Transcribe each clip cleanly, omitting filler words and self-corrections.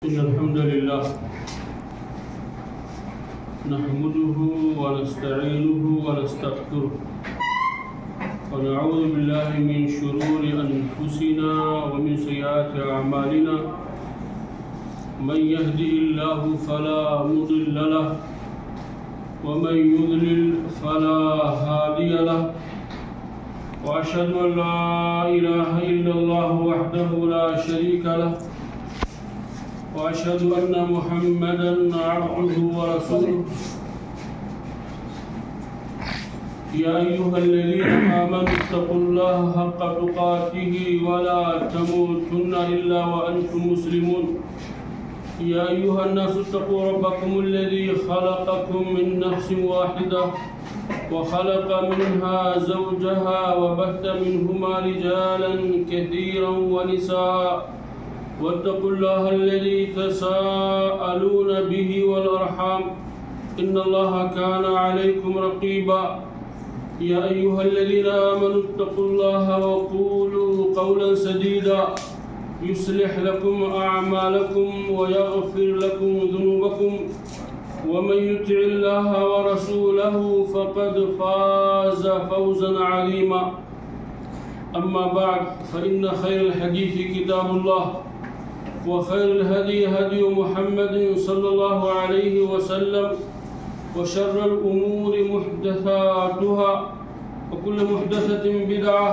إن الحمد لله نحمده ونستعينه ونستغفره ونعوذ بالله من شرور أنفسنا ومن سيئات أعمالنا من يهده الله فلا مضل له ومن يضلل فلا هادي له وأشهد أن لا إله إلا الله وحده لا شريك له وأشهد أن محمدًا عبده ورسوله يا أيها الذين آمنوا اتقوا الله حق تقاته ولا تموتن إلا وأنتم مسلمون يا أيها الناس اتقوا ربكم الذي خلقكم من نفس واحدة وخلق منها زوجها وبث منهما رجالا كثيرا ونساء واتقوا الله الذي تساءلون به والأرحام إن الله كان عليكم رقيبا يا أيها الذين آمنوا اتقوا الله وقولوا قولا سديدا يصلح لكم أعمالكم ويغفر لكم ذنوبكم ومن يطع الله ورسوله فقد فاز فوزا عظيما أما بعد فإن خير الحديث كتاب الله وخير الهدي هدي محمد صلى الله عليه وسلم وشر الأمور محدثاتها وكل محدثة بدعة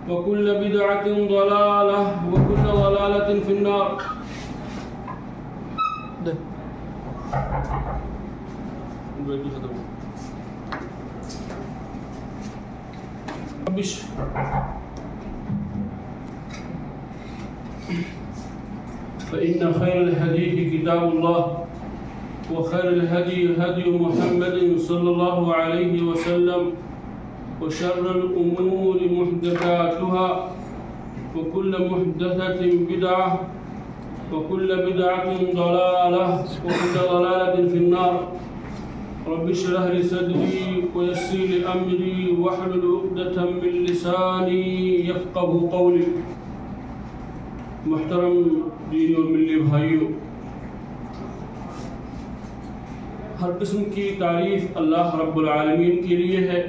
وكل بدعة ضلالة وكل ضلالة في النار. فإن خير الحديث كتاب الله وخير الهدي هدي محمد صلى الله عليه وسلم وشر الأمور محدثاتها وكل محدثة بدعة وكل بدعة ضلالة وكل ضلالة في النار. رب اشرح لي صدري ويسر لي أمري واحلل عقدة من لساني يفقهوا قولي. محترم دینی اور ملی بھائیوں، ہر قسم کی تعریف اللہ رب العالمین کے لیے ہے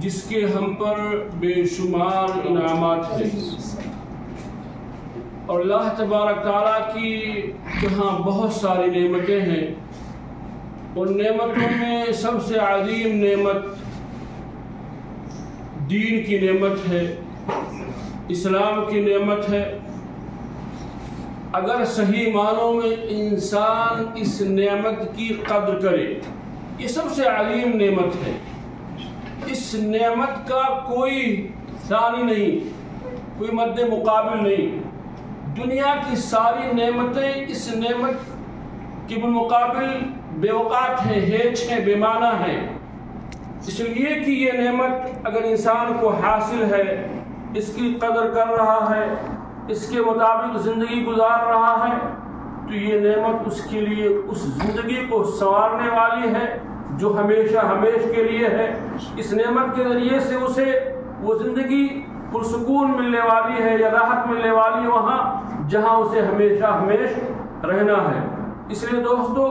جس کے ہم پر بے شمار انعامات ہیں، اور اللہ تبارک تعالیٰ کی جہاں بہت ساری نعمتیں ہیں، ان نعمتوں میں سب سے عظیم نعمت دین کی نعمت ہے، اسلام کی نعمت ہے۔ اگر صحیح معنوں میں انسان اس نعمت کی قدر کرے، یہ سب سے عظیم نعمت ہے، اس نعمت کا کوئی ثانی نہیں، کوئی مد مقابل نہیں۔ دنیا کی ساری نعمتیں اس نعمت کے بالمقابل بے اوقات ہیں، ہیچ ہیں، بے معنی ہیں۔ اس لیے کہ یہ نعمت اگر انسان کو حاصل ہے، اس کی قدر کر رہا ہے، اس کے مطابق زندگی گزار رہا ہے، تو یہ نعمت اس کے لیے اس زندگی کو سنوارنے والی ہے جو ہمیشہ ہمیش کے لیے ہے۔ اس نعمت کے ذریعے سے اسے وہ زندگی پرسکون ملنے والی ہے یا راحت ملنے والی ہے وہاں جہاں اسے ہمیشہ ہمیش رہنا ہے۔ اس لیے دوستو،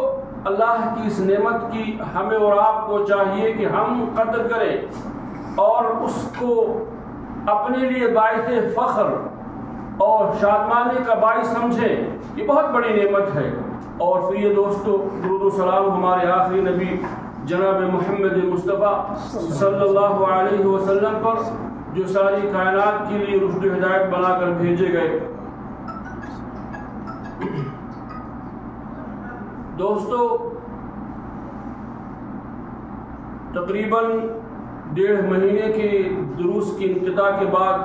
اللہ کی اس نعمت کی ہمیں اور آپ کو چاہیے کہ ہم قدر کریں اور اس کو اپنے لیے باعث فخر اور شادمانی کا باعث سمجھیں۔ یہ بہت بڑی نعمت ہے۔ اور پھر یہ دوستو، درود و سلام ہمارے آخری نبی جناب محمد مصطفیٰ صلی اللہ علیہ وسلم پر، جو ساری کائنات کے لیے رشد و ہدایت بنا کر بھیجے گئے۔ دوستو، تقریباً 1.5 مہینے کے دروس کی انقطاع کے بعد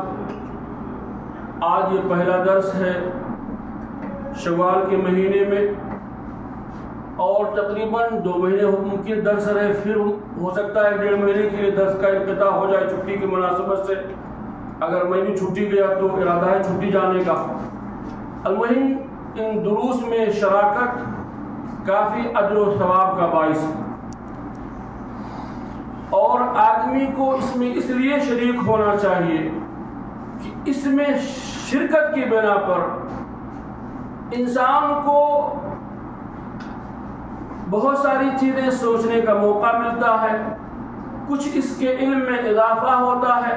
آج یہ پہلا درس ہے شوال کے مہینے میں، اور تقریباً 2 مہینے ممکن درس رہے، پھر ہو سکتا ہے 1.5 مہینے کے لیے درس کا انقطاع ہو جائے چھٹی کی مناسبت سے۔ اگر میں بھی چھٹی گیا تو ارادہ ہے چھٹی جانے کا۔ المہم ان دروس میں شراکت کافی اجر و ثواب کا باعث ہے، اور آدمی کو اس میں اس لیے شریک ہونا چاہیے کہ اس میں شرکت کی بنا پر انسان کو بہت ساری چیزیں سوچنے کا موقع ملتا ہے، کچھ اس کے علم میں اضافہ ہوتا ہے،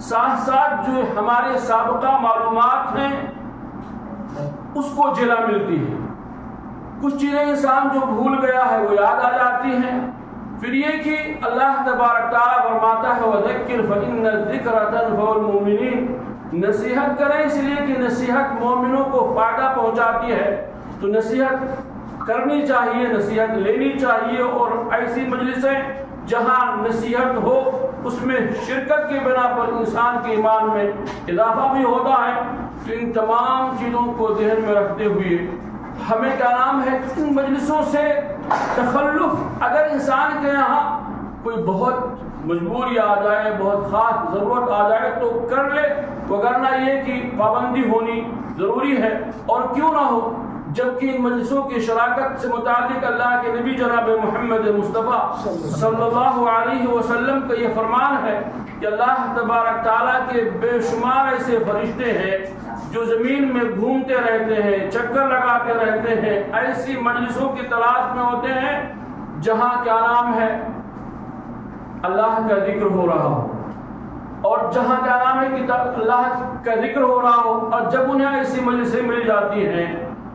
ساتھ ساتھ جو ہمارے سابقہ معلومات ہیں اس کو جلا ملتی ہے، کچھ چیزیں انسان جو بھول گیا ہے وہ یاد آ جاتی ہیں۔ پھر یہ کہ اللہ تبارک تعالیٰ فرماتا ہے وَذَكِّرْ فَإِنَّ الذِّكْرَ تَنفَعُ الْمُؤْمِنِينَ، نصیحت کریں اس لیے کہ نصیحت مومنوں کو فائدہ پہنچاتی ہے، تو نصیحت کرنی چاہیے، نصیحت لینی چاہیے، اور ایسی مجلسیں جہاں نصیحت ہو اس میں شرکت کے بنا پر انسان کے ایمان میں اضافہ بھی ہوتا ہے۔ تو ان تمام چیزوں کو ذہن میں رکھتے ہوئے ہمیں کیا نام ہے ان مجلسوں سے تخلف، اگر انسان کے یہاں کوئی بہت مجبوری آ جائے، بہت خاص ضرورت آ جائے تو کر لے، وگرنہ یہ کہ پابندی ہونی ضروری ہے۔ اور کیوں نہ ہو، جبکہ ان مجلسوں کی شراکت سے متعلق اللہ کے نبی جناب محمد مصطفیٰ صلی اللہ علیہ وسلم کا یہ فرمان ہے کہ اللہ تبارک تعالیٰ کے بے شمار ایسے فرشتے ہیں جو زمین میں گھومتے رہتے ہیں، چکر لگاتے رہتے ہیں، ایسی مجلسوں کی تلاش میں ہوتے ہیں جہاں کیا نام ہے اللہ کا ذکر ہو رہا ہو، اور جہاں کیا نام ہے کہ اللہ کا ذکر ہو رہا ہو، اور جب انہیں ایسی مجلسیں مل جاتی ہیں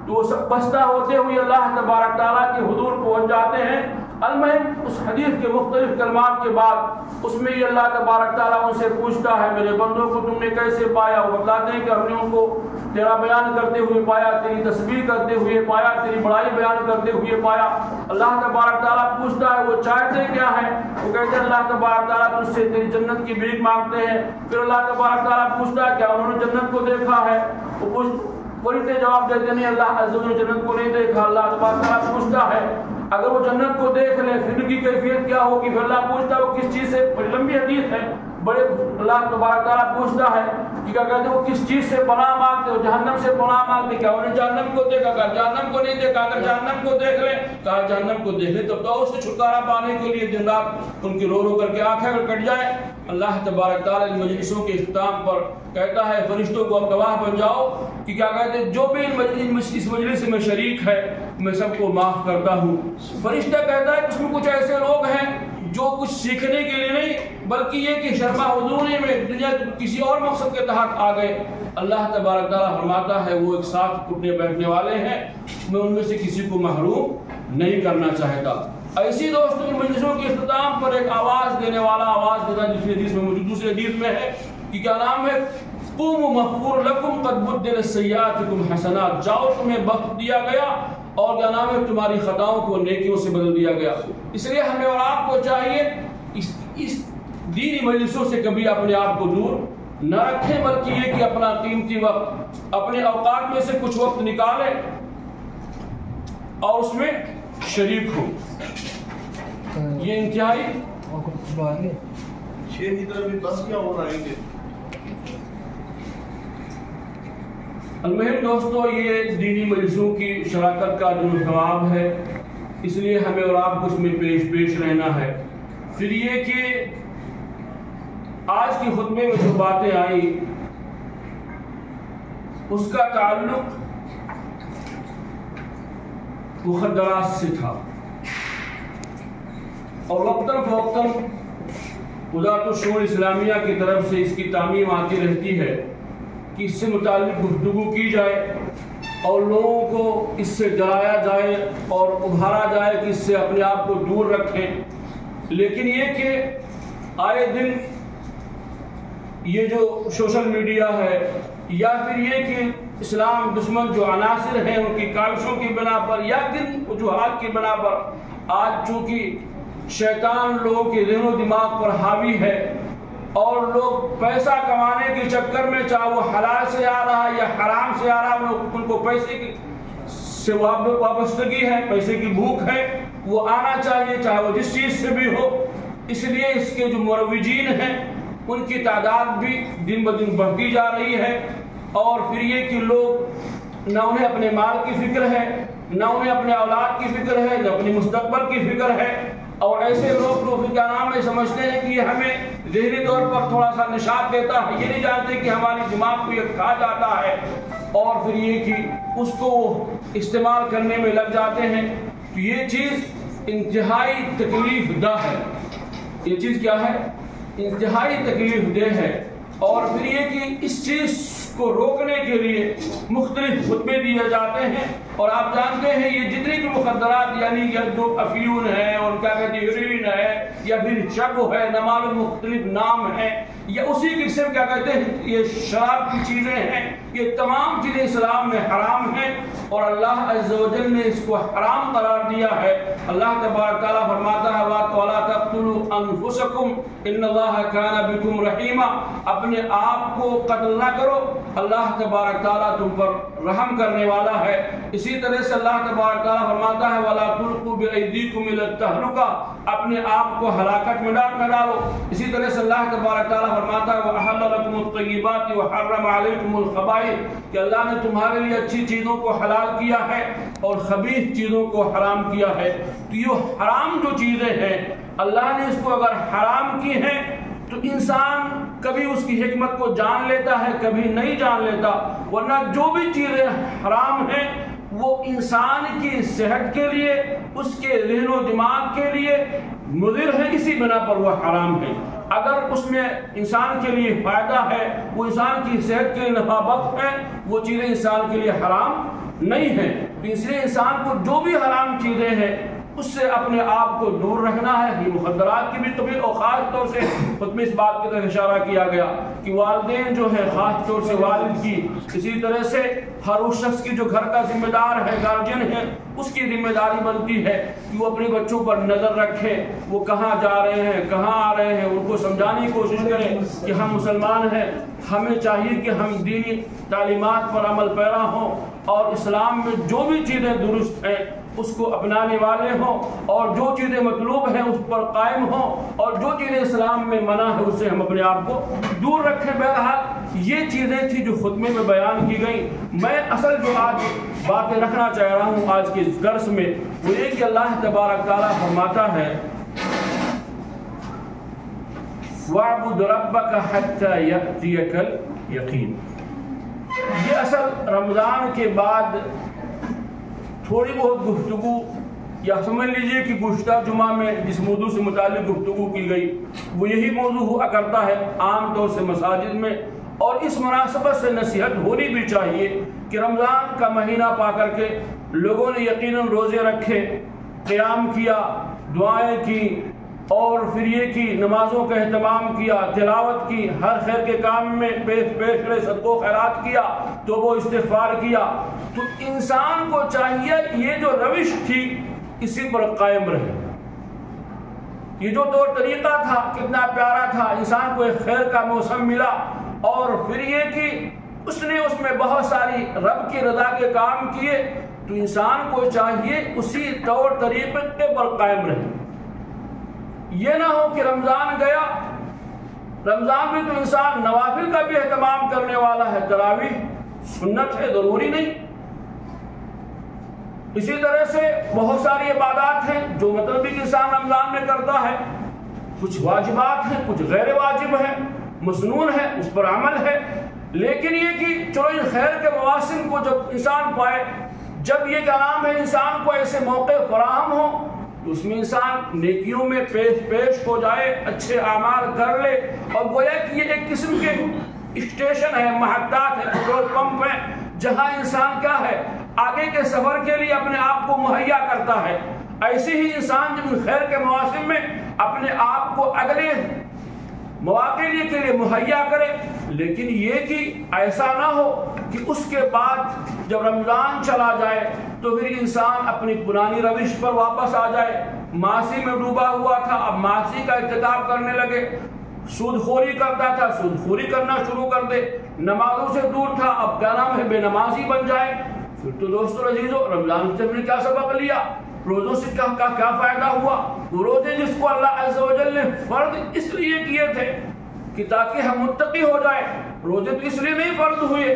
تو وہ سب بستہ ہوتے ہوئے اللہ تبارک تعالیٰ کے حضور پہنچ جاتے ہیں۔ المہم اس حدیث کے مختلف کلمات کے بعد اس میں یہ اللہ تبارک تعالیٰ ان سے پوچھتا ہے میرے بندوں کو تم نے کیسے پایا؟ وہ بتلاتے ہیں کہ ہم نے ان کو تیرا بیان کرتے ہوئے پایا، تیری تسبیح کرتے ہوئے پایا، تیری بڑائی بیان کرتے ہوئے پایا۔ اللہ تبارک تعالیٰ پوچھتا ہے وہ چاہتے کیا ہیں؟ وہ کہتے ہیں اللہ تبارک تعالیٰ تجھ سے تیری جنت کی بھیک مانگتے ہیں۔ پھر اللہ تبارک تعالیٰ پوچھتا ہے کیا انہوں نے جنت کو دیکھا ہے؟ وہ فرشتے جواب دیتے نہیں اللہ عز و جل جنت کو نہیں دیکھا۔ اللہ تبارک تعالیٰ پوچھتا ہے اگر وہ جنت کو دیکھ لیں پھر کی کیفیت کیا ہوگی؟ پھر اللہ پوچھتا ہے وہ کس چیز سے، بڑی لمبی حدیث ہے، بڑے اللہ تبارک تعالیٰ پوچھتا ہے کہ کیا کہتے ہیں وہ کس چیز سے پناہ مانگتے ہو؟ جہنم سے پناہ مانگتے، کیا انہیں جہنم کو دیکھا؟ کہا جہنم کو نہیں دیکھا۔ اگر جہنم کو دیکھ لیں، کہا جہنم کو دیکھ لیں تو اس سے چھٹکارا پانے کے لیے دن رات ان کی رو رو کر کے آنکھیں اگر کٹ جائے۔ اللہ تبارک تعالیٰ ان مجلسوں کے اختتام پر کہتا ہے فرشتوں کو اب گواہ بن جاؤ کہ کیا کہتے ہیں جو بھی اس مجلس میں شریک ہے میں سب کو معاف کرتا ہوں۔ فرشتہ کہتا ہے کہ اس میں کچھ ایسے لوگ ہیں جو کچھ سیکھنے کے لیے نہیں بلکہ یہ کہ شرما حضوری میں دنیا کسی اور مقصد کے تحت آ گئے۔ اللہ تبارک تعالیٰ فرماتا ہے وہ ایک ساتھ اٹھنے بیٹھنے والے ہیں، میں ان میں سے کسی کو محروم نہیں کرنا چاہتا۔ ایسی دوستوں کی مجلسوں کے اختتام پر ایک آواز دینے والا آواز دینا جس حدیث میں موجود، دوسرے حدیث میں ہے کہ کیا نام ہے قوموا مغفور لکم قد بدلت سیئاتکم حسنات، جاؤ تمہیں بخت دیا گیا اور کیا نام ہے تمہاری خطاؤں کو نیکیوں سے بدل دیا گیا۔ اس لیے ہمیں اور آپ کو چاہیے اس دینی مجلسوں سے کبھی اپنے آپ کو دور نہ رکھیں، بلکہ یہ کہ اپنا قیمتی وقت اپنے اوقات میں سے کچھ وقت نکالیں اور اس میں شریک ہو۔ یہ انتہائی شیر کی طرف بھی بس کیا ہو رہا ہے۔ المہم دوستو یہ دینی مجلسوں کی شراکت کا جو ثواب ہے اس لیے ہمیں اور آپ کو اس میں پیش رہنا ہے۔ پھر یہ کہ آج کی خطبے میں جو باتیں آئیں اس کا تعلق مخدرات سے تھا، اور وقتاً فوقتاً وزارت الشؤون اسلامیہ کی طرف سے اس کی تعمیم آتی رہتی ہے کہ اس سے متعلق گفتگو کی جائے اور لوگوں کو اس سے ڈرایا جائے اور ابھارا جائے کہ اس سے اپنے آپ کو دور رکھیں۔ لیکن یہ کہ آئے دن یہ جو سوشل میڈیا ہے یا پھر یہ کہ اسلام دشمن جو عناصر ہیں ان کی کاوشوں کی بنا پر یا کن وجوہات کی بنا پر آج چونکہ شیطان لوگوں کے ذہن و دماغ پر حاوی ہے اور لوگ پیسہ کمانے کے چکر میں چاہے وہ حلال سے آ رہا یا حرام سے آ رہا ان کو پیسے کی سے وابستگی ہے، پیسے کی بھوک ہے، وہ آنا چاہیے چاہے وہ جس چیز سے بھی ہو۔ اس لیے اس کے جو مروجین ہیں ان کی تعداد بھی دن بدن بڑھتی جا رہی ہے، اور پھر یہ کہ لوگ نہ انہیں اپنے مال کی فکر ہے، نہ انہیں اپنے اولاد کی فکر ہے، نہ اپنے مستقبل کی فکر ہے، اور ایسے لوگ جو کیا نام ہے سمجھتے ہیں کہ یہ ہمیں ذہنی طور پر تھوڑا سا نشاط دیتا ہے، یہ نہیں جانتے کہ ہماری دماغ کو یہ کھا جاتا ہے، اور پھر یہ کہ اس کو استعمال کرنے میں لگ جاتے ہیں، تو یہ چیز انتہائی تکلیف دہ ہے۔ یہ چیز کیا ہے؟ انتہائی تکلیف دہ ہے۔ اور پھر یہ کہ اس چیز کو روکنے کے لیے مختلف خطبے دیے جاتے ہیں، اور آپ جانتے ہیں یہ جتنی بھی مخدرات، یعنی جو افیون ہے اور کیا کہتے ہیں ہیروئن ہے یا پھر شگو ہے، نمال مختلف نام ہے، یا اسی قسم کیا کہتے ہیں یہ شراب کی چیزیں ہیں، یہ تمام چیزیں اسلام میں حرام ہیں، اور اللہ عز و جل نے اس کو حرام قرار دیا ہے۔ اللہ تبارک تعالیٰ فرماتا ہے وَلَا تَقْتُلُوا أَنفُسَكُمْ إِنَّ اللَّهَ كَانَ بِكُمْ رَحِيمًا، اپنے آپ کو قتل نہ کرو، اللہ تبارک تعالیٰ تم پر رحم کرنے والا ہے۔ اسی طرح سے اللہ تبارک تعالیٰ فرماتا ہے وَلَا تُلْقُوا بِأَيْدِيكُمْ إِلَى التَّهْلُكَةِ، اپنے آپ کو ہلاکت میں نہ ڈالو۔ اسی طرح سے اللہ تبارک تعالیٰ فرماتا ہے وَأَحَلَّ لَكُمُ الطَّيِّبَاتِ وَحَرَّمَ عَلَيْكُمُ الْخَبَائِثَ، کہ اللہ نے تمہارے لیے اچھی چیزوں کو حلال کیا ہے اور خبیث چیزوں کو حرام کیا ہے۔ تو یہ حرام جو چیزیں ہیں اللہ نے اس کو اگر حرام کی ہیں تو انسان کبھی اس کی حکمت کو جان لیتا ہے، کبھی نہیں جان لیتا، ورنہ جو بھی چیزیں حرام ہیں وہ انسان کی صحت کے لیے، اس کے ذہن و دماغ کے لیے مضر ہے، اسی بنا پر وہ حرام ہے۔ اگر اس میں انسان کے لیے فائدہ ہے، وہ انسان کی صحت کے لیے نفع بخش ہے، وہ چیزیں انسان کے لیے حرام نہیں ہیں۔ تو اس لیے انسان کو جو بھی حرام چیزیں ہیں اس سے اپنے آپ کو دور رکھنا ہے۔ یہ مخدرات کی بھی قبیل، اور خاص طور سے خود میں اس بات کی طرف اشارہ کیا گیا کہ والدین جو ہے، خاص طور سے والد کی، اسی طرح سے ہر اس شخص کی جو گھر کا ذمہ دار ہے، گارجین ہے، اس کی ذمہ داری بنتی ہے کہ وہ اپنے بچوں پر نظر رکھے، وہ کہاں جا رہے ہیں، کہاں آ رہے ہیں، ان کو سمجھانے کی کوشش کرے کہ ہم مسلمان ہیں، ہمیں چاہیے کہ ہم دینی تعلیمات پر عمل پیرا ہوں، اور اسلام میں جو بھی چیزیں درست ہیں اس کو اپنانے والے ہوں، اور جو چیزیں مطلوب ہیں اس پر قائم ہوں، اور جو چیزیں اسلام میں منع ہے اس سے ہم اپنے آپ کو دور رکھیں۔ بہرحال یہ چیزیں تھی جو خطبے میں بیان کی گئی۔ میں اصل جو آج باتیں رکھنا چاہ رہا ہوں آج کے اس درس میں وہ یہ کہ اللہ تبارک تعالیٰ فرماتا ہے وَاعْبُدْ رَبَّكَ حَتَّى يَأْتِيَكَ الْيَقِينُ۔ یہ اصل رمضان کے بعد تھوڑی بہت گفتگو، یا سمجھ لیجئے کہ گزشتہ جمعہ میں جس موضوع سے متعلق گفتگو کی گئی وہ یہی موضوع ہوا کرتا ہے عام طور سے مساجد میں، اور اس مناسبت سے نصیحت ہونی بھی چاہیے کہ رمضان کا مہینہ پا کر کے لوگوں نے یقیناً روزے رکھے، قیام کیا، دعائیں کی، اور پھر یہ کی نمازوں کا اہتمام کیا، تلاوت کی، ہر خیر کے کام میں پیش صدقہ و خیرات کیا، توبہ و استغفار کیا۔ تو انسان کو چاہیے یہ جو روش تھی اسی پر قائم رہے۔ یہ جو طور طریقہ تھا کتنا پیارا تھا، انسان کو ایک خیر کا موسم ملا، اور پھر یہ کہ اس نے اس میں بہت ساری رب کی رضا کے کام کیے، تو انسان کو چاہیے اسی طور طریقے پر قائم رہے۔ یہ نہ ہو کہ رمضان گیا، رمضان میں تو انسان نوافل کا بھی اہتمام کرنے والا ہے، تراویح سنت ہے، ضروری نہیں۔ اسی طرح سے بہت ساری عبادات ہیں جو مطلب بھی انسان رمضان میں کرتا ہے، کچھ واجبات ہیں، کچھ غیر واجب ہیں، مسنون ہے، اس پر عمل ہے۔ لیکن یہ کہ چلو ان خیر کے مواسم کو جب انسان پائے، جب یہ کلام ہے انسان کو ایسے موقع فراہم ہو تو اس میں انسان نیکیوں میں پیش ہو جائے، اچھے اعمال کر لے، اور گویا کہ یہ ایک قسم کے اسٹیشن ہے، محطات ہے، پیٹرول پمپ ہے، جہاں انسان کیا ہے آگے کے سفر کے لیے اپنے آپ کو مہیا کرتا ہے۔ ایسے ہی انسان جب خیر کے مواسم میں اپنے آپ کو اگلے مواقع کے لیے مہیا کرے، لیکن یہ کہ ایسا نہ ہو کہ اس کے بعد جب رمضان چلا جائے تو پھر انسان اپنی پرانی روش پر واپس آ جائے، معاصی میں ڈوبا ہوا تھا اب معاصی کا ارتکاب کرنے لگے، سود خوری کرتا تھا سود خوری کرنا شروع کر دے، نمازوں سے دور تھا اب کیا نام ہے بے نمازی بن جائے۔ پھر تو دوستو عزیزو رمضان سے ہم نے کیا سبق لیا؟ روزوں سے کیا فائدہ ہوا؟ وہ روزے جس کو اللہ عز و جل نے فرض اس لیے کیے تھے کہ تاکہ ہم متقی ہو جائے، روزے تو اس لیے نہیں فرض ہوئے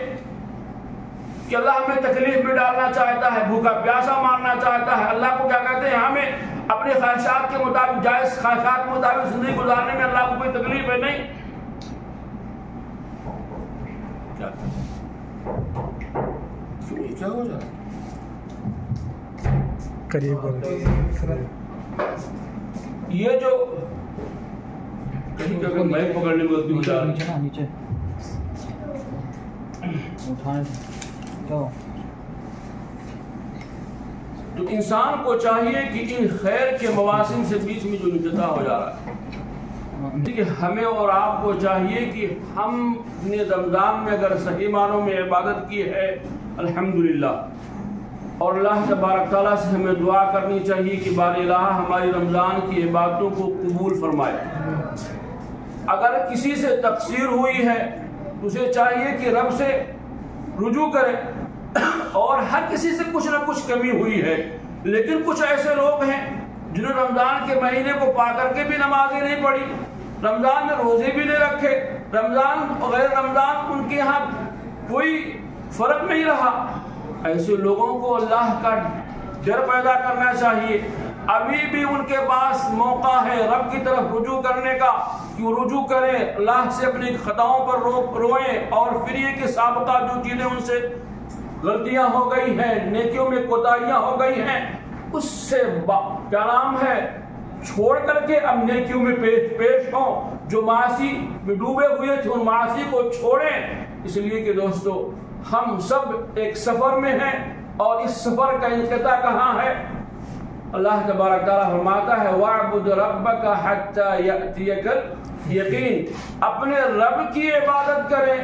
کہ اللہ ہمیں تکلیف میں ڈالنا چاہتا ہے، بھوکا پیاسا مارنا چاہتا ہے۔ اللہ کو کیا کہتے ہیں؟ ہمیں اپنی خواہشات کے مطابق، جائز خواہشات کے مطابق زندگی گزارنے میں اللہ کو کوئی تکلیف ہے؟ نہیں. کیا ہو جائے قریب یہ جو کہیں کہ میں پکڑنے میں غلطی ہو جا رہی ہے نیچے اٹھانے کیا تو انسان کو چاہیے کہ ان خیر کے مواسم سے بیچ میں جو انقطاع ہو جا رہا ہے، ہمیں اور آپ کو چاہیے کہ ہم اپنے رمضان میں اگر صحیح معنوں میں عبادت کی ہے الحمدللہ، اور اللہ تبارک تعالیٰ سے ہمیں دعا کرنی چاہیے کہ بار الہ ہماری رمضان کی عبادتوں کو قبول فرمائے. اگر کسی سے تقصیر ہوئی ہے تو اسے چاہیے کہ رب سے رجوع کرے، اور ہر کسی سے کچھ نہ کچھ کمی ہوئی ہے. لیکن کچھ ایسے لوگ ہیں جنہوں نے رمضان کے مہینے کو پا کر کے بھی نمازیں نہیں پڑھی، رمضان میں روزے بھی نہیں رکھے، رمضان غیر رمضان ان کے ہاں کوئی فرق نہیں رہا. ایسے لوگوں کو اللہ کا ڈر پیدا کرنا چاہیے. ابھی بھی ان کے پاس موقع ہے رب کی طرف رجوع کرنے کا، کہ وہ رجوع کریں، اللہ سے اپنی خطاؤں پر روئیں، اور پھر یہ کہ سابقہ جو چیزیں ان سے غلطیاں ہو گئی ہیں، نیکیوں میں کوتاہیاں ہو گئی ہیں، اس سے کیا نام ہے چھوڑ کر کے اب نیکیوں میں پیش ہوں. جو معاصی میں ڈوبے ہوئے تھے ان معاصی کو چھوڑیں. اس لیے کہ دوستو ہم سب ایک سفر میں ہیں، اور اس سفر کا انقطاع کہاں ہے؟ اللہ تبارک تعالیٰ فرماتا ہے وَاعْبُدْ رَبَّكَ حَتَّى يَأْتِيَكَ الْيَقِينُ، اپنے رب کی عبادت کریں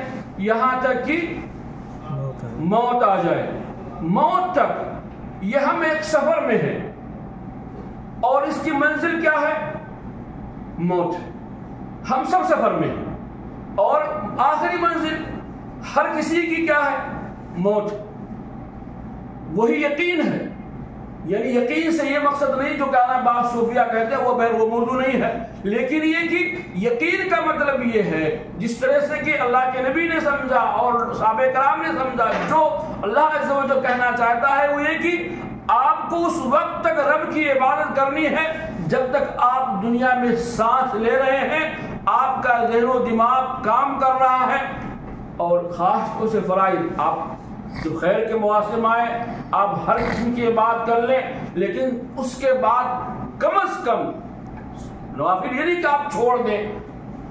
یہاں تک کہ موت آ جائے. موت تک یہ ہم ایک سفر میں ہیں، اور اس کی منزل کیا ہے؟ موت. ہم سب سفر میں ہیں، اور آخری منزل ہر کسی کی کیا ہے؟ موت. وہی یقین ہے. یعنی یقین سے یہ مقصد نہیں جو کہنا بعض صوفیہ کہتے ہیں وہ موضوع نہیں ہے، لیکن یہ کہ یقین کا مطلب یہ ہے جس طرح سے کہ اللہ کے نبی نے سمجھا اور صحابہ کرام نے سمجھا، جو اللہ عز و جل کہنا چاہتا ہے وہ یہ کہ آپ کو اس وقت تک رب کی عبادت کرنی ہے جب تک آپ دنیا میں سانس لے رہے ہیں، آپ کا ذہن و دماغ کام کر رہا ہے. اور خاص طور سے فرائض آپ جو خیر کے مواسم آئے آپ ہر قسم کی عبادت کر لیں، لیکن اس کے بعد کم از کم نوافل یہ نہیں کہ آپ چھوڑ دیں،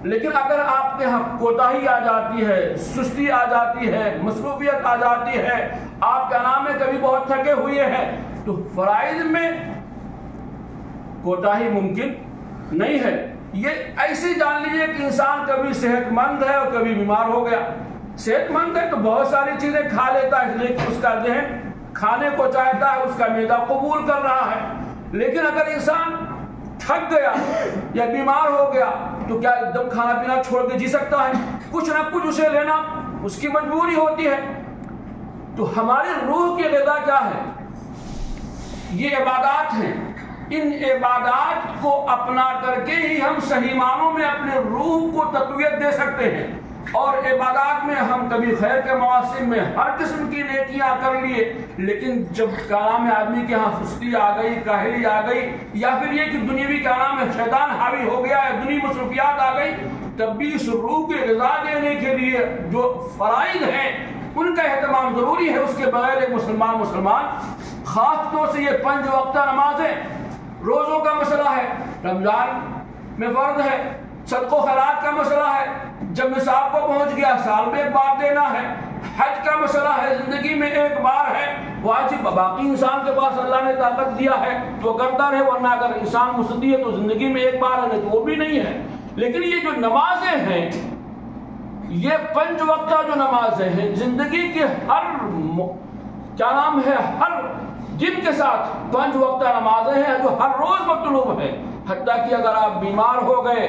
لیکن اگر آپ کے یہاں کوتاہی آ جاتی ہے، سستی آ جاتی ہے، مصروفیت آ جاتی ہے، آپ کا نام ہے کبھی بہت تھکے ہوئے ہیں، تو فرائض میں کوتاہی ممکن نہیں ہے. یہ ایسے جان لیجئے کہ انسان کبھی صحت مند ہے اور کبھی بیمار ہو گیا. صحت مند ہے تو بہت ساری چیزیں کھا لیتا ہے، اس لیے کہ اس کا ذہن کھانے کو چاہتا ہے، اس کا معدہ قبول کر رہا ہے. لیکن اگر انسان تھک گیا یا بیمار ہو گیا تو کیا ایک دم کھانا پینا چھوڑ کے جی سکتا ہے؟ کچھ نہ کچھ اسے لینا اس کی مجبوری ہوتی ہے. تو ہماری روح کی غذا کیا ہے؟ یہ عبادات ہیں. ان عبادات کو اپنا کر کے ہی ہم صحیح معنوں میں اپنے روح کو تقویت دے سکتے ہیں. اور عبادات میں ہم کبھی خیر کے مواسم میں ہر قسم کی نیکیاں کر لیے، لیکن جب کلام آدمی کے ہاں سستی آ گئی، کاہلی آ گئی، یا پھر یہ کہ دنیاوی کلام ہے شیطان حاوی ہو گیا ہے، دنیا مصروفیات آ گئی، تب بھی اس روح کے غذا دینے کے لیے جو فرائض ہیں ان کا اہتمام ضروری ہے. اس کے بغیر ایک مسلمان خاص طور سے یہ 5 وقتہ نمازیں، روزوں کا مسئلہ ہے، رمضان میں فرض ہے، صدق و خیرات کا مسئلہ ہے، جب نصاب کو پہنچ گیا سال میں ایک بار دینا ہے، حج کا مسئلہ ہے، زندگی میں ایک بار ہے واجب. باقی انسان کے پاس اللہ نے طاقت دیا ہے تو کرتا رہے، ورنہ اگر انسان مسدی ہے تو زندگی میں ایک بار ہے تو وہ بھی نہیں ہے. لیکن یہ جو نمازیں ہیں، یہ 5 وقتہ جو نمازیں ہیں، زندگی کے ہر کیا نام ہے ہر دن کے ساتھ 5 وقتہ نمازیں ہیں جو ہر روز مطلوب ہے. حتیٰ کہ اگر آپ بیمار ہو گئے،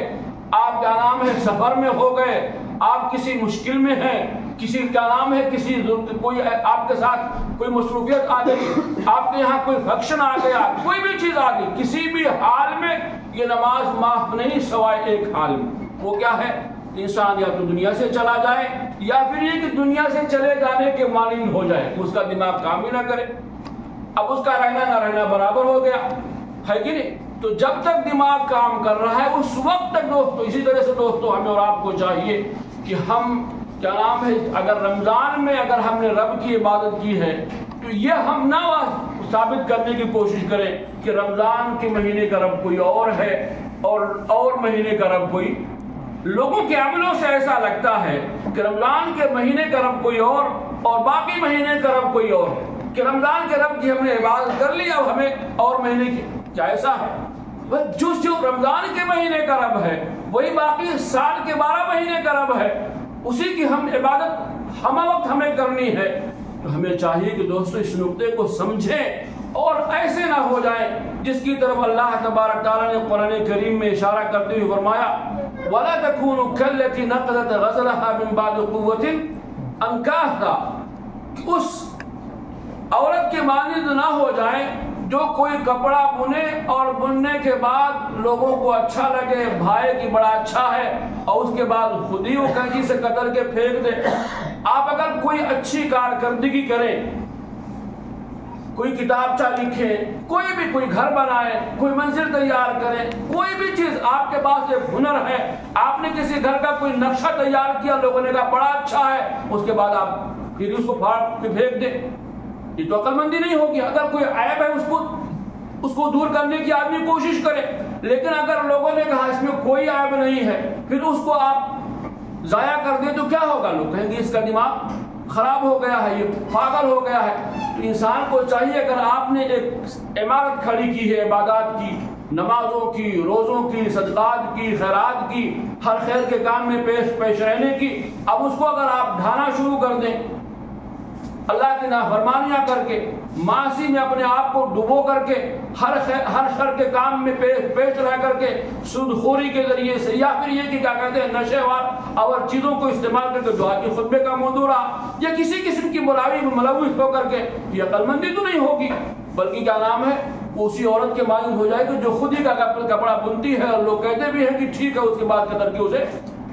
آپ کیا نام ہے سفر میں ہو گئے، آپ کسی مشکل میں ہیں، کسی کیا نام ہے کسی کوئی آپ کے ساتھ کوئی مصروفیت آ گئی، آپ کے یہاں کوئی فنکشن آ گیا، کوئی بھی چیز آ گئی، کسی بھی حال میں یہ نماز معاف نہیں سوائے ایک حال میں. وہ کیا ہے؟ انسان یا تو دنیا سے چلا جائے، یا پھر یہ کہ دنیا سے چلے جانے کے مانند ہو جائے، اس کا دماغ کام ہی نہ کرے، اب اس کا رہنا نہ رہنا برابر ہو گیا. ہے کہ نہیں؟ تو جب تک دماغ کام کر رہا ہے اس وقت تک دوستو، اسی طرح سے دوستو ہمیں اور آپ کو چاہیے کہ ہم کیا نام ہے، اگر رمضان میں اگر ہم نے رب کی عبادت کی ہے تو یہ ہم نہ ثابت کرنے کی کوشش کریں کہ رمضان کے مہینے کا رب کوئی اور ہے اور مہینے کا رب کوئی. لوگوں کے عملوں سے ایسا لگتا ہے کہ رمضان کے مہینے کا رب کوئی اور باقی مہینے کا رب کوئی اور ہے، کہ رمضان کے رب کی ہم نے عبادت کر لی اب ہمیں اور مہینے کی کیا ایسا ہے؟ جو رمضان کے مہینے کا رب ہے وہی باقی سال کے 12 مہینے کا رب ہے، اسی کی ہم عبادت ہم وقت ہمیں کرنی ہے. تو ہمیں چاہیے کہ دوستو اس نقطے کو سمجھیں اور ایسے نہ ہو جائیں جس کی طرف اللہ تبارک تعالیٰ نے قرآن کریم میں اشارہ کرتے ہوئے فرمایا وَلَا تَكُونُوا كَالَّتِي نَقَضَتْ غَزْلَهَا مِن بَعْدِ قُوَّةٍ أَنْكَاثًا، کہ اس عورت کے مانند نہ ہو جائیں جو کوئی کپڑا بنے اور بننے کے بعد لوگوں کو اچھا لگے، بھائی کی بڑا اچھا ہے، اور اس کے بعد خود ہی وہ کینچی سے قتل کے پھینک دے. آپ اگر کوئی اچھی کارکردگی کریں، کوئی کتابچہ لکھیں، کوئی گھر بنائیں، کوئی منزل تیار کریں، کوئی بھی چیز آپ کے پاس ایک ہنر ہے، آپ نے کسی گھر کا کوئی نقشہ تیار کیا، لوگوں نے کہا بڑا اچھا ہے، اس کے بعد آپ پھر اس کو پھاڑ کے پھینک دیں، یہ تو عقل مندی نہیں ہوگی. اگر کوئی عیب ہے اس کو دور کرنے کی آدمی کوشش کرے، لیکن اگر لوگوں نے کہا اس میں کوئی عیب نہیں ہے پھر اس کو آپ ضائع کر دیں تو کیا ہوگا؟ لوگ کہیں گے اس کا دماغ خراب ہو گیا ہے، یہ پاگل ہو گیا ہے. تو انسان کو چاہیے اگر آپ نے ایک عمارت کھڑی کی ہے عبادات کی، نمازوں کی، روزوں کی، صدقات کی، خیرات کی، ہر خیر کے کام میں پیش رہنے کی، اب اس کو اگر آپ ڈھانا شروع کر دیں اللہ کی نافرمانیاں کر کے، معاصی میں اپنے آپ کو ڈبو کر کے، ہر شر کے کام میں پیش رہ کر کے، سود خوری کے ذریعے سے، یا پھر یہ کہ کیا کہتے ہیں نشے اور چیزوں کو استعمال کر کے دعا کی خطبے کا موضوع رہا، یا کسی قسم کی برائی میں ملوث ہو کر کے، یہ عقل مندی تو نہیں ہوگی، بلکہ کیا نام ہے اسی عورت کے مانند ہو جائے گی جو خود ہی کا کپڑا بنتی ہے اور لوگ کہتے بھی ہیں کہ ٹھیک ہے، اس کے بعد قدر کے اسے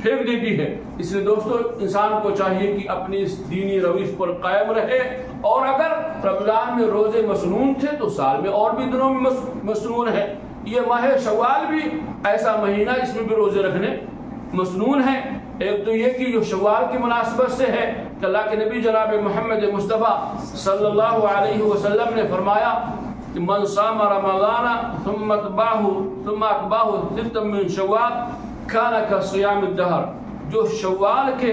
پھینک دیتی ہے. اس لیے دوستو انسان کو چاہیے کہ اپنی اس دینی روش پر قائم رہے، اور اگر رمضان میں روزے مسنون تھے تو سال میں اور بھی دنوں میں مسنون ہے. یہ ماہ شوال بھی ایسا مہینہ اس میں بھی روزے رکھنے مسنون ہے. ایک تو یہ کہ جو شوال کی مناسبت سے ہے کہ اللہ کے نبی جناب محمد مصطفیٰ صلی اللہ علیہ وسلم نے فرمایا کہ من صام رمضان ثم اتبعه ستا من شوال کان کصیام الدہر، جو شوال کے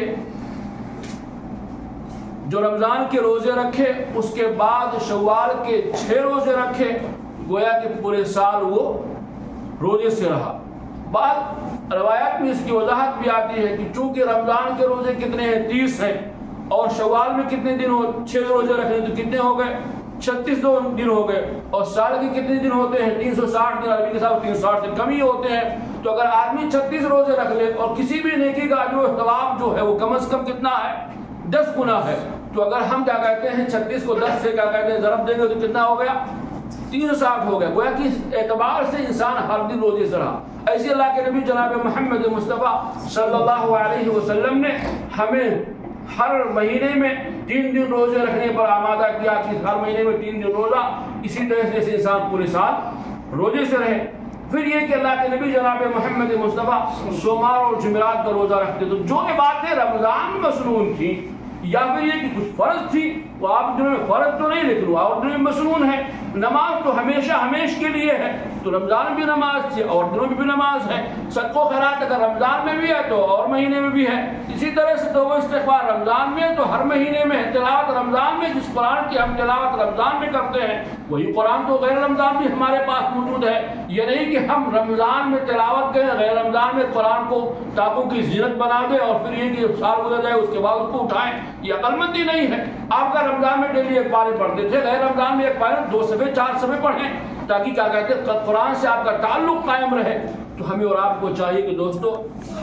جو رمضان کے روزے رکھے اس کے بعد شوال کے 6 روزے رکھے، گویا کہ پورے سال وہ روزے سے رہا. بعد روایت میں اس کی وضاحت بھی آتی ہے کہ چونکہ رمضان کے روزے کتنے ہیں 30 ہیں، اور شوال میں کتنے دن 6 روزے رکھے تو کتنے ہو گئے 36 دن ہو گئے، اور سال کے کتنے دن ہوتے ہیں 360 دن، عربی کے ساتھ 360 سے کم ہی ہوتے ہیں. تو اگر آدمی 36 روزے رکھ لے اور کسی بھی نیکی کا جو ثواب جو ہے وہ کم از کم کتنا ہے 10 گنا ہے، تو اگر ہم کیا کہتے ہیں 36 کو 10 سے کیا کہتے ہیں ضرب دیں گے تو کتنا ہو گیا 360 ہو گیا. گویا کہ اس اعتبار سے انسان ہر دن روزے سے رہا. ایسے اللہ کے نبی جناب محمد مصطفیٰ صلی اللہ علیہ وسلم نے ہمیں ہر مہینے میں 3 دن روزے رکھنے پر آمادہ کیا کہ ہر مہینے میں 3 دن روزہ، اسی طرح سے انسان پورے سال روزے سے رہے. پھر یہ کہ اللہ کے نبی جناب محمد مصطفیٰ سوموار اور جمعرات کا روزہ رکھتے. تو جو باتیں رمضان میں مسنون تھیں یا پھر یہ کہ کچھ فرض تھی وہ آپ دنوں میں فرض تو نہیں لکھ لوں، اور دنوں میں مسنون ہے. نماز تو ہمیشہ کے لیے ہے، تو رمضان بھی نماز تھی اور دنوں میں بھی نماز ہے. صدقہ و خیرات اگر رمضان میں بھی ہے تو اور مہینے میں بھی ہے. اسی طرح سے توبہ استغفار رمضان میں ہے تو ہر مہینے میں ہے. تلاوت رمضان میں، جس قرآن کی ہم تلاوت رمضان میں کرتے ہیں وہی قرآن تو غیر رمضان بھی ہمارے پاس موجود ہے. یہ نہیں کہ ہم رمضان میں تلاوت کریں، غیر رمضان میں قرآن کو کتابوں کی زینت بنا دیں اور پھر یہ کہ سال گزر جائے اس کے بعد اس کو اٹھائیں. یہ عقل مندی نہیں ہے. آپ کا رمضان میں ڈیلی 1 پارے پڑھتے تھے، غیر رمضان میں 1 پارے 2 صفحے 4 صفحے پڑھیں تاکہ کیا کہتے ہیں قرآن سے آپ کا تعلق قائم رہے. تو ہمیں اور آپ کو چاہیے کہ دوستو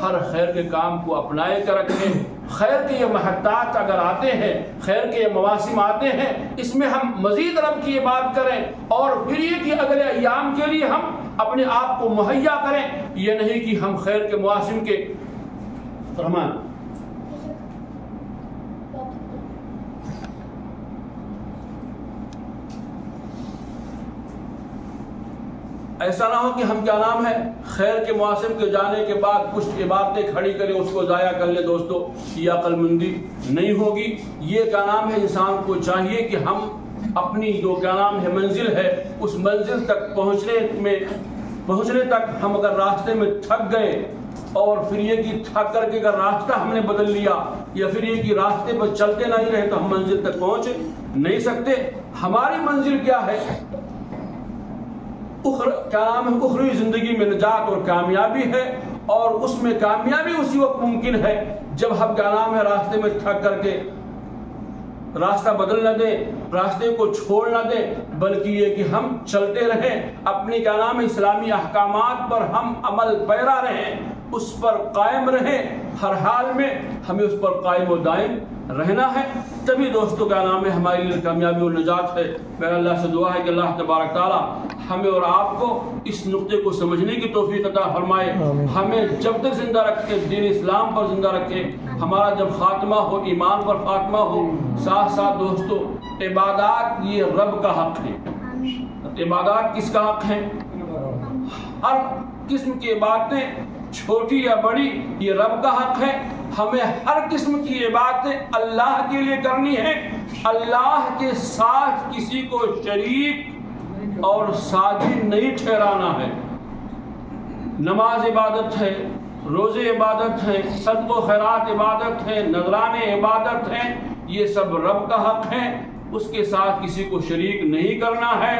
ہر خیر کے کام کو اپنائے کر رکھیں. خیر کے یہ محطات اگر آتے ہیں، خیر کے یہ مواسم آتے ہیں، اس میں ہم مزید رب کی بات کریں اور پھر یہ کہ اگلے ایام کے لیے ہم اپنے آپ کو مہیا کریں. یہ نہیں کہ ہم خیر کے مواسم کے فرمان ایسا نہ ہو کہ ہم کیا نام ہے خیر کے مواسم کے جانے کے بعد کچھ عبادتیں کھڑی کریں اس کو ضائع کر لیں. دوستو یہ عقل مندی نہیں ہوگی. یہ کیا نام ہے انسان کو چاہیے کہ ہم اپنی جو کیا نام ہے منزل ہے اس منزل تک پہنچنے تک ہم اگر راستے میں تھک گئے اور پھر یہ کہ تھک کر کے اگر راستہ ہم نے بدل لیا یا پھر یہ کہ راستے پر چلتے نہیں رہے تو ہم منزل تک پہنچ نہیں سکتے. ہماری منزل کیا ہے؟ کیا نام ہے اخروی زندگی میں نجات اور کامیابی ہے. اور اس میں کامیابی اسی وقت ممکن ہے جب ہم کیا نام ہے راستے میں تھک کر کے راستہ بدل نہ دیں, راستے کو چھوڑ نہ دیں, بلکہ یہ کہ ہم چلتے رہیں, اپنے کیا نام ہے اسلامی احکامات پر ہم عمل پیرا رہیں, اس پر قائم رہیں. ہر حال میں ہمیں اس پر قائم و دائم رہنا ہے. تبھی دوستوں کا نام ہے ہمارے لیے کامیابی اور نجات ہے. میرا اللہ سے دعا ہے کہ اللہ تبارک تعالیٰ ہمیں اور آپ کو اس نقطے کو سمجھنے کی توفیق عطا فرمائے. ہمیں جب تک زندہ رکھے دین اسلام پر زندہ رکھے. ہمارا جب خاتمہ ہو ایمان پر خاتمہ ہو. ساتھ ساتھ دوستو عبادات یہ رب کا حق ہے. عبادات کس کا حق ہے؟ ہر قسم کی عبادتیں چھوٹی یا بڑی یہ رب کا حق ہے. ہمیں ہر قسم کی عبادتیں اللہ کے لیے کرنی ہے. اللہ کے ساتھ کسی کو شریک اور ساجد نہیں ٹھہرانا ہے. نماز عبادت ہے, روزے عبادت ہے, صدق و خیرات عبادت ہے, نذرانے عبادت ہیں, یہ سب رب کا حق ہے. اس کے ساتھ کسی کو شریک نہیں کرنا ہے.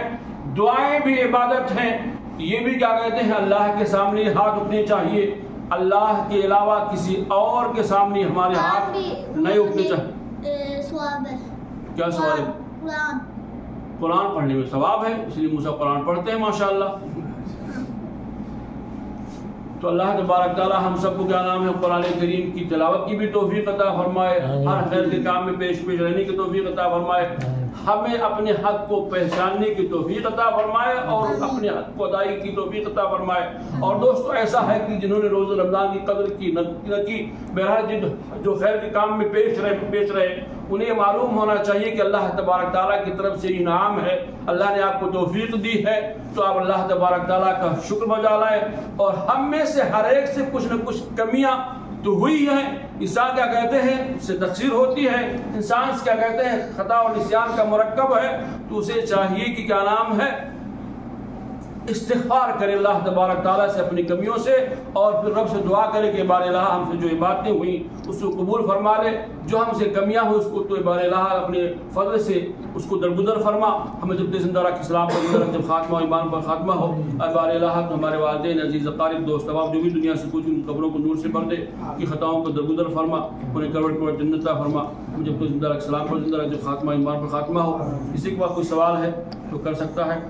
دعائیں بھی عبادت ہیں, یہ بھی کیا کہتے ہیں اللہ کے سامنے ہاتھ اٹھنے چاہیے. اللہ کے علاوہ کسی اور کے سامنے ہمارے ہاتھ نہیں اٹھنے چاہیے. کیا سوال ہے؟ قرآن پڑھنے میں ثواب ہے, اس لیے موسیٰ قرآن پڑھتے ہیں ماشاءاللہ. تو اللہ تبارک تعالیٰ ہم سب کو کیا نام ہے قرآن کریم کی تلاوت کی بھی توفیق عطا فرمائے, ہر خیر کے کام میں پیش رہنے کی توفیق عطا فرمائے, ہمیں اپنے حق کو پہچاننے کی توفیق عطا فرمائے اور اپنے حق کو ادائی کی توفیق عطا فرمائے. اور دوستو ایسا ہے کہ جنہوں نے روز رمضان کی قدر کی نہ کی, بہرحال جو خیر کے کام میں پیش رہے انہیں معلوم ہونا چاہیے کہ اللہ تبارک تعالیٰ کی طرف سے انعام ہے. اللہ نے آپ کو توفیق دی ہے تو آپ اللہ تبارک تعالیٰ کا شکر بجا لائیں. اور ہم میں سے ہر ایک سے کچھ نہ کچھ کمیاں تو ہوئی ہیں. انسان کیا کہتے ہیں اس سے تقصیر ہوتی ہے, انسان سے کیا کہتے ہیں خطا اور نسیان کا مرکب ہے. تو اسے چاہیے کہ کیا نام ہے استغفار کرے اللہ تبارک تعالیٰ سے اپنی کمیوں سے, اور پھر رب سے دعا کرے کہ بار الہ ہم سے جو عبادتیں ہوئیں اس کو قبول فرما لے, جو ہم سے کمیاں ہوئی اس کو تو بار الہ اپنے فضل سے اس کو درگزر فرما. ہمیں جب زندہ رکھ اسلام پر زندہ رکھ, جب خاتمہ ایمان پر خاتمہ ہو, بار الہ تو ہمارے والدین عزیز اقارب دوست احباب جو بھی دنیا سے کچھ ان قبروں کو نور سے بھر دے, کی خطاؤں کو درگزر فرما, انہیں کروڑ کروڑ جنت عطا فرما. ہمیں جب زندہ رکھ اسلام پر زندہ رکھ, جب خاتمہ ایمان پر خاتمہ ہو. کسی کے پاس کوئی سوال ہے تو کر سکتا ہے.